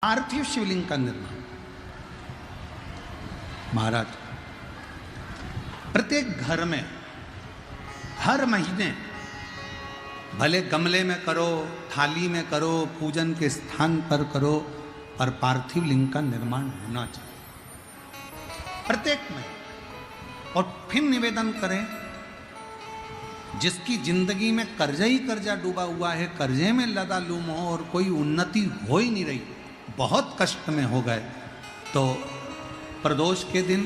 पार्थिव शिवलिंग का निर्माण। महाराज प्रत्येक घर में हर महीने भले गमले में करो, थाली में करो, पूजन के स्थान पर करो, पर पार्थिव लिंग का निर्माण होना चाहिए प्रत्येक में। और फिर निवेदन करें, जिसकी जिंदगी में कर्जा ही कर्जा डूबा हुआ है, कर्जे में लदा लूम हो और कोई उन्नति हो ही नहीं रही, बहुत कष्ट में हो गए, तो प्रदोष के दिन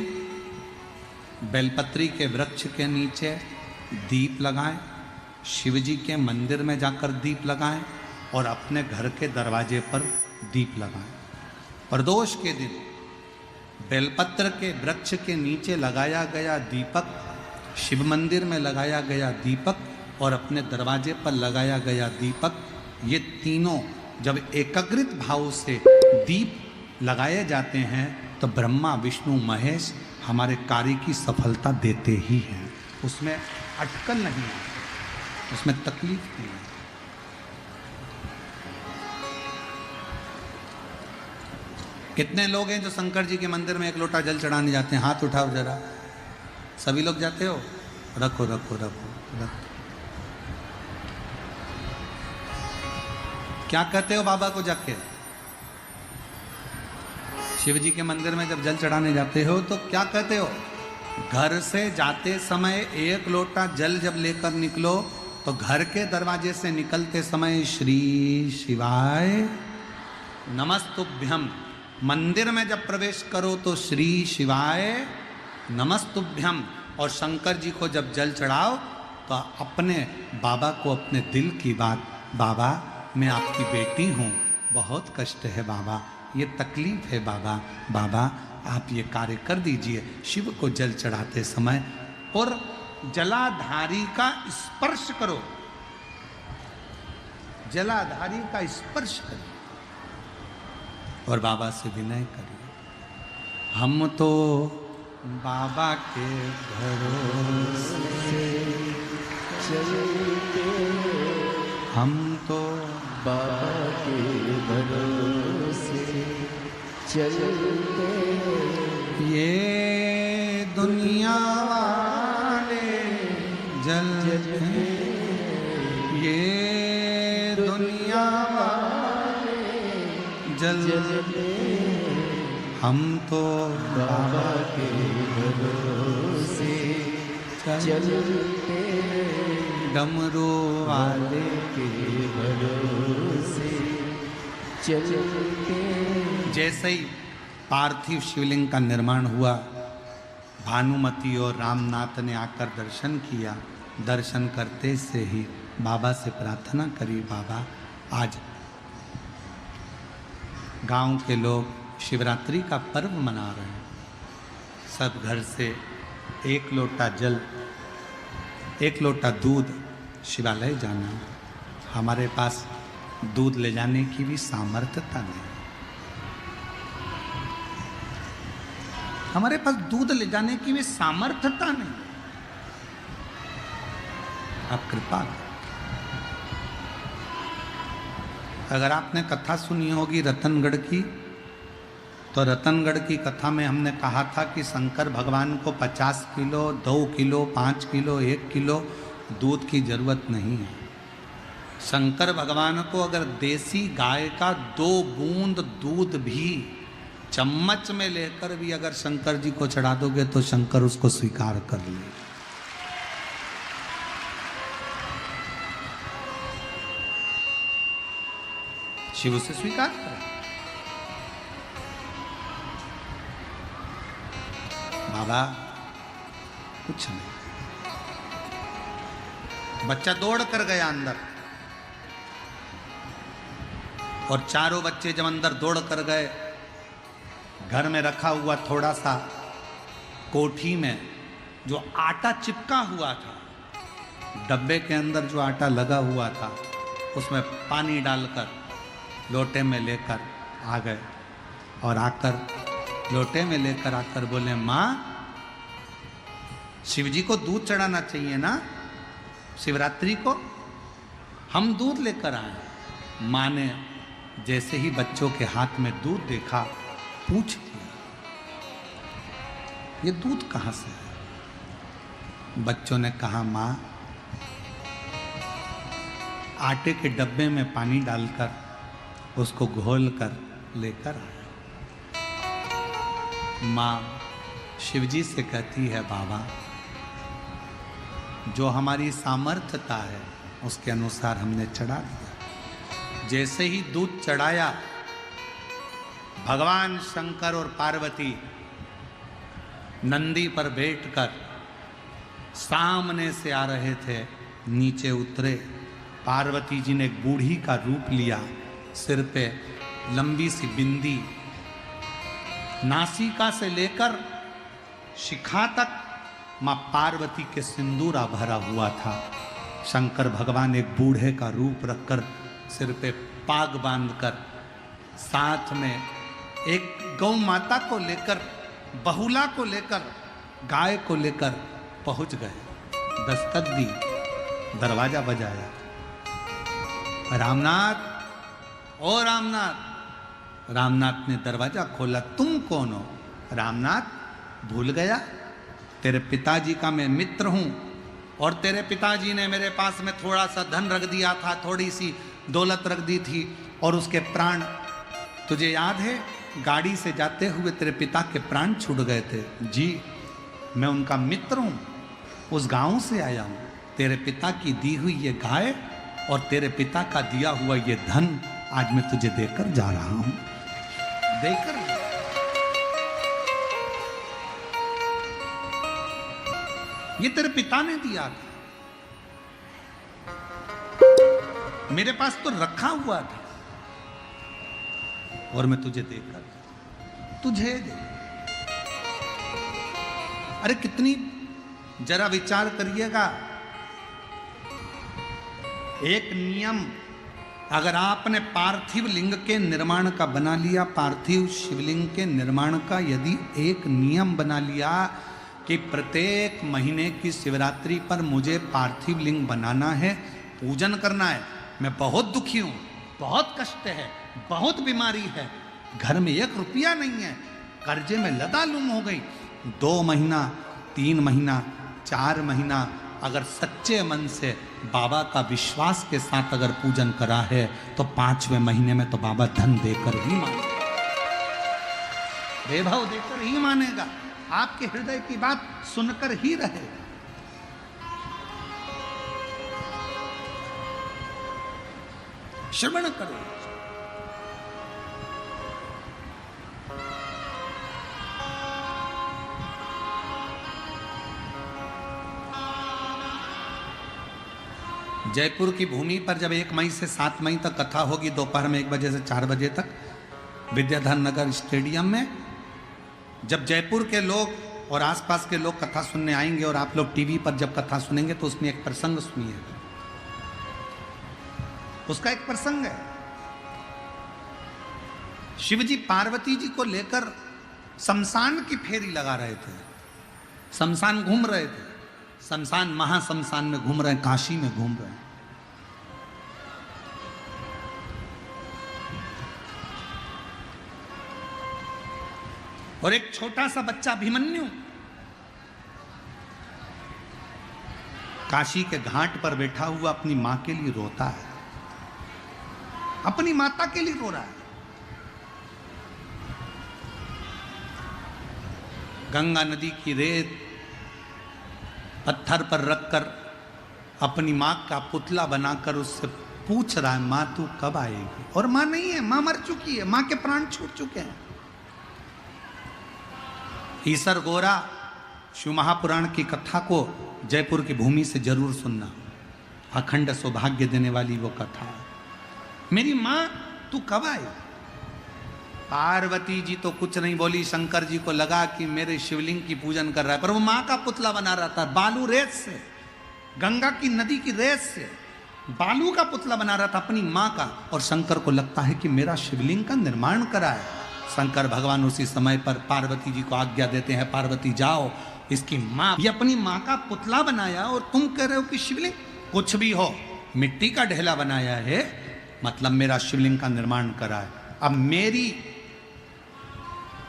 बेलपत्री के वृक्ष के नीचे दीप लगाएं, शिव जी के मंदिर में जाकर दीप लगाएं और अपने घर के दरवाजे पर दीप लगाएं। प्रदोष के दिन बेलपत्र के वृक्ष के नीचे लगाया गया दीपक, शिव मंदिर में लगाया गया दीपक और अपने दरवाजे पर लगाया गया दीपक, ये तीनों जब एकाग्रित भाव से दीप लगाए जाते हैं तो ब्रह्मा विष्णु महेश हमारे कार्य की सफलता देते ही हैं। उसमें अटकल नहीं है, उसमें तकलीफ नहीं है। कितने लोग हैं जो शंकर जी के मंदिर में एक लोटा जल चढ़ाने जाते हैं? हाथ उठाओ जरा। सभी लोग जाते हो? रखो रखो रखो रखो। क्या कहते हो बाबा को जाके? शिव जी के मंदिर में जब जल चढ़ाने जाते हो तो क्या कहते हो? घर से जाते समय एक लोटा जल जब लेकर निकलो तो घर के दरवाजे से निकलते समय श्री शिवाय नमस्तुभ्यम। मंदिर में जब प्रवेश करो तो श्री शिवाय नमस्तुभ्यम। और शंकर जी को जब जल चढ़ाओ तो अपने बाबा को अपने दिल की बात, बाबा मैं आपकी बेटी हूँ, बहुत कष्ट है बाबा, ये तकलीफ है बाबा, बाबा आप ये कार्य कर दीजिए। शिव को जल चढ़ाते समय और जलाधारी का स्पर्श करो, जलाधारी का स्पर्श करो और बाबा से विनय करिए, हम तो बाबा के भरोसे चलते, हम तो बाबा के भरोसे चलते, ये दुनिया वाले जलते, ये दुनिया वाले जलते, हम तो बाबा के भरोसे चलते, डमरू वाले के भरोसे चलते। जैसे ही पार्थिव शिवलिंग का निर्माण हुआ, भानुमति और रामनाथ ने आकर दर्शन किया। दर्शन करते से ही बाबा से प्रार्थना करी, बाबा आज गांव के लोग शिवरात्रि का पर्व मना रहे हैं, सब घर से एक लोटा जल, एक लोटा दूध शिवालय जाना, हमारे पास दूध ले जाने की भी सामर्थ्यता नहीं, हमारे पास दूध ले जाने की भी सामर्थ्यता नहीं। आप कृपा करें। अगर आपने कथा सुनी होगी रतनगढ़ की, तो रतनगढ़ की कथा में हमने कहा था कि शंकर भगवान को 50 किलो, 2 किलो, 5 किलो, 1 किलो दूध की जरूरत नहीं है। शंकर भगवान को अगर देसी गाय का 2 बूंद दूध भी चम्मच में लेकर भी अगर शंकर जी को चढ़ा दोगे तो शंकर उसको स्वीकार कर ले। शिव उसे स्वीकार करे। बाबा कुछ नहीं। बच्चा दौड़ कर गया अंदर और चारों बच्चे जब अंदर दौड़ कर गए, घर में रखा हुआ थोड़ा सा कोठी में जो आटा चिपका हुआ था, डब्बे के अंदर जो आटा लगा हुआ था, उसमें पानी डालकर लोटे में लेकर आ गए और आकर लोटे में लेकर आकर बोले, माँ शिव जी को दूध चढ़ाना चाहिए ना शिवरात्रि को, हम दूध लेकर आए। माँ ने जैसे ही बच्चों के हाथ में दूध देखा, पूछ लिया, ये दूध कहां से है? बच्चों ने कहा, मां, आटे के डब्बे में पानी डालकर उसको घोल कर लेकर आया। मां शिवजी से कहती है, बाबा, जो हमारी सामर्थ्यता है उसके अनुसार हमने चढ़ा दिया। जैसे ही दूध चढ़ाया, भगवान शंकर और पार्वती नंदी पर बैठकर सामने से आ रहे थे, नीचे उतरे। पार्वती जी ने एक बूढ़ी का रूप लिया, सिर पे लंबी सी बिंदी, नासिका से लेकर शिखा तक मां पार्वती के सिंदूरा भरा हुआ था। शंकर भगवान एक बूढ़े का रूप रखकर, सिर पे पाग बांधकर, साथ में एक गौ माता को लेकर, बहुला को लेकर, गाय को लेकर पहुंच गए। दस्तक दी, दरवाजा बजाया, रामनाथ, ओ रामनाथ। रामनाथ ने दरवाजा खोला। तुम कौन हो? रामनाथ, भूल गया? तेरे पिताजी का मैं मित्र हूं, और तेरे पिताजी ने मेरे पास में थोड़ा सा धन रख दिया था, थोड़ी सी दौलत रख दी थी, और उसके प्राण तुझे याद है? गाड़ी से जाते हुए तेरे पिता के प्राण छूट गए थे। जी, मैं उनका मित्र हूं, उस गांव से आया हूं। तेरे पिता की दी हुई ये गाय और तेरे पिता का दिया हुआ ये धन आज मैं तुझे देकर जा रहा हूं। देकर ये तेरे पिता ने दिया था, मेरे पास तो रखा हुआ था, और मैं तुझे देकर तुझे दे। अरे कितनी, जरा विचार करिएगा। एक नियम अगर आपने पार्थिव लिंग के निर्माण का बना लिया, पार्थिव शिवलिंग के निर्माण का यदि एक नियम बना लिया कि प्रत्येक महीने की शिवरात्रि पर मुझे पार्थिव लिंग बनाना है, पूजन करना है। मैं बहुत दुखी हूं, बहुत कष्ट है, बहुत बीमारी है, घर में 1 रुपया नहीं है, कर्जे में लदालुम हो गई। 2 महीना, 3 महीना, 4 महीना अगर सच्चे मन से बाबा का विश्वास के साथ अगर पूजन करा है, तो 5वें महीने में तो बाबा धन देकर ही मानेगा, वैभव देकर ही मानेगा, आपके हृदय की बात सुनकर ही रहेगा। श्रवण करो। जयपुर की भूमि पर जब 1 मई से 7 मई तक कथा होगी, दोपहर में 1 बजे से 4 बजे तक विद्याधर नगर स्टेडियम में, जब जयपुर के लोग और आसपास के लोग कथा सुनने आएंगे और आप लोग टीवी पर जब कथा सुनेंगे, तो उसमें एक प्रसंग सुनिए। उसका एक प्रसंग है, शिवजी पार्वती जी को लेकर शमशान की फेरी लगा रहे थे, शमशान घूम रहे थे, शमशान महाशमशान में घूम रहे हैं, काशी में घूम रहे हैं। और एक छोटा सा बच्चा अभिमन्यु काशी के घाट पर बैठा हुआ अपनी मां के लिए रोता है, अपनी माता के लिए रो रहा है। गंगा नदी की रेत पत्थर पर रखकर अपनी मां का पुतला बनाकर उससे पूछ रहा है, मां तू कब आएगी? और मां नहीं है, मां मर चुकी है, मां के प्राण छूट चुके हैं। ईसर गोरा शिव महापुराण की कथा को जयपुर की भूमि से जरूर सुनना, अखंड सौभाग्य देने वाली वो कथा है। मेरी मां तू कब आई? पार्वती जी तो कुछ नहीं बोली, शंकर जी को लगा कि मेरे शिवलिंग की पूजन कर रहा है, पर वो मां का पुतला बना रहा था, बालू रेत से, गंगा की नदी की रेत से बालू का पुतला बना रहा था अपनी मां का। और शंकर को लगता है कि मेरा शिवलिंग का निर्माण करा है। शंकर भगवान उसी समय पर पार्वती जी को आज्ञा देते हैं, पार्वती जाओ, इसकी मां, ये अपनी मां का पुतला बनाया और तुम कह रहे हो कि शिवलिंग? कुछ भी हो, मिट्टी का ढेला बनाया है, मतलब मेरा शिवलिंग का निर्माण करा है। अब मेरी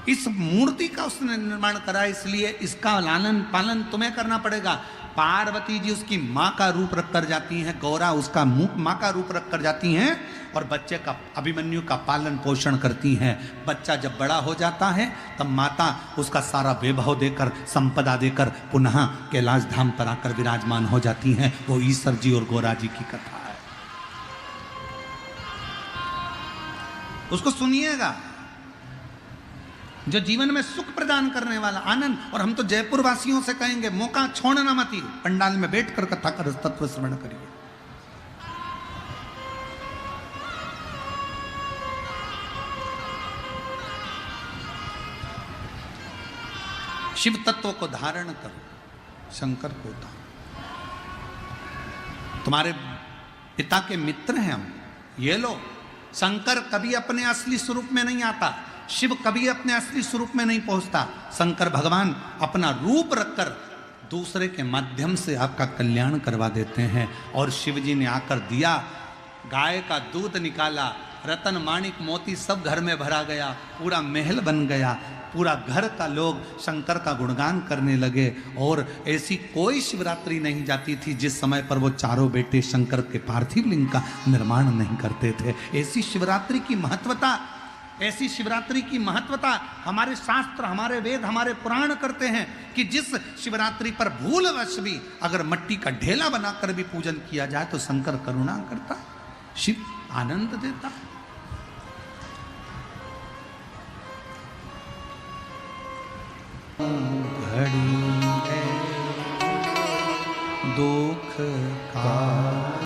इस मूर्ति का उसने निर्माण करा है, इसलिए इसका लालन पालन तुम्हें करना पड़ेगा। पार्वती जी उसकी माँ का रूप रख कर जाती हैं, गौरा उसका माँ का रूप रख कर जाती हैं और बच्चे का, अभिमन्यु का पालन पोषण करती हैं। बच्चा जब बड़ा हो जाता है तब माता उसका सारा वैभव देकर, संपदा देकर पुनः कैलाश धाम पर आकर विराजमान हो जाती हैं। वो ईश्वर जी और गौरा जी की कथा है, उसको सुनिएगा। जो जीवन में सुख प्रदान करने वाला आनंद। और हम तो जयपुर वासियों से कहेंगे, मौका छोड़ना मत, पंडाल में बैठकर कथा कर तत्व श्रवण करिए। शिव तत्व को धारण करो, शंकर को धारण। तुम्हारे पिता के मित्र हैं हम, ये लो। शंकर कभी अपने असली स्वरूप में नहीं आता, शिव कभी अपने असली स्वरूप में नहीं पहुंचता। शंकर भगवान अपना रूप रखकर दूसरे के माध्यम से आपका कल्याण करवा देते हैं। और शिव जी ने आकर दिया, गाय का दूध निकाला, रतन माणिक मोती सब घर में भरा गया, पूरा महल बन गया, पूरा घर का लोग शंकर का गुणगान करने लगे। और ऐसी कोई शिवरात्रि नहीं जाती थी जिस समय पर वो चारों बेटे शंकर के पार्थिव लिंग का निर्माण नहीं करते थे। ऐसी शिवरात्रि की महत्वता, ऐसी शिवरात्रि की महत्वता हमारे शास्त्र, हमारे वेद, हमारे पुराण करते हैं कि जिस शिवरात्रि पर भूलवश भी अगर मिट्टी का ढेला बनाकर भी पूजन किया जाए तो शंकर करुणा करता, शिव आनंद देता। घड़ी है दुख का